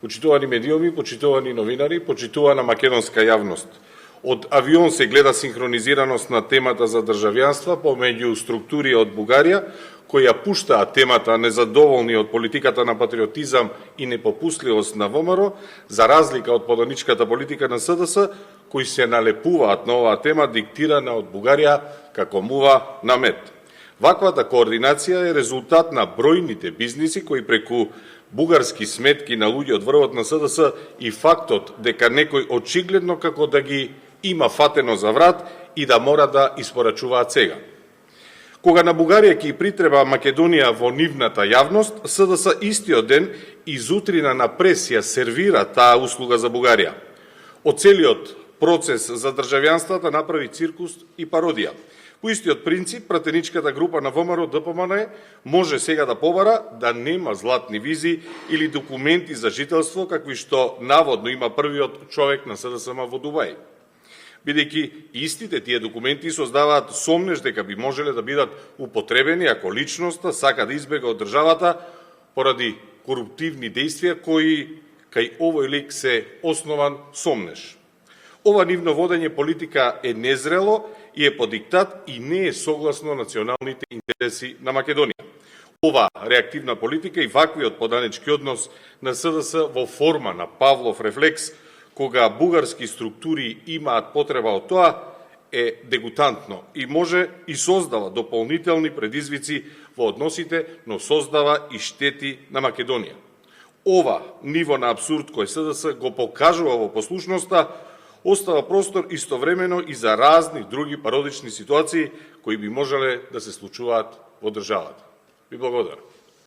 Почитувани медиуми, почитувани новинари, почитувана македонска јавност. Од авион се гледа синхронизираност на темата за државјанство помеѓу структури од Бугарија, кои ја пуштаат темата незадоволни од политиката на патриотизам и непопустливост на ВМРО, за разлика од поданичката политика на СДС, кои се налепуваат на оваа тема диктирана од Бугарија како мува на мед. Ваквата координација е резултат на бројните бизниси кои преку бугарски сметки на луѓе од врвот на СДС и фактот дека некој очигледно како да ги има фатено за врат и да мора да испорачуваат сега. Кога на Бугарија ќе притреба Македонија во нивната јавност, СДС истиот ден изутрина на пресија сервира таа услуга за Бугарија. Од целиот процес за државјанството направи циркус и пародија. По истиот принцип, пратеничката група на ВМРО ДПМН може сега да побара да нема златни визи или документи за жителство, какви што наводно има првиот човек на СДСМ во Дубај. Бидејќи истите тие документи создаваат сомнеш дека би можеле да бидат употребени ако личноста сака да избега од државата поради коруптивни дејствија кои кај овој лик се основан сомнеш. Ова нивно водење политика е незрело и е по диктат и не е согласно националните интереси на Македонија. Ова реактивна политика и ваквиот поданечки однос на СДС во форма на Павлов рефлекс, кога бугарски структури имаат потреба од тоа, е дегутантно и може и создава дополнителни предизвици во односите, но создава и штети на Македонија. Ова ниво на абсурд кој СДС го покажува во послушноста, остава простор истовремено и за разни други пародични ситуации кои би можеле да се случуваат во државата. Ви благодарам.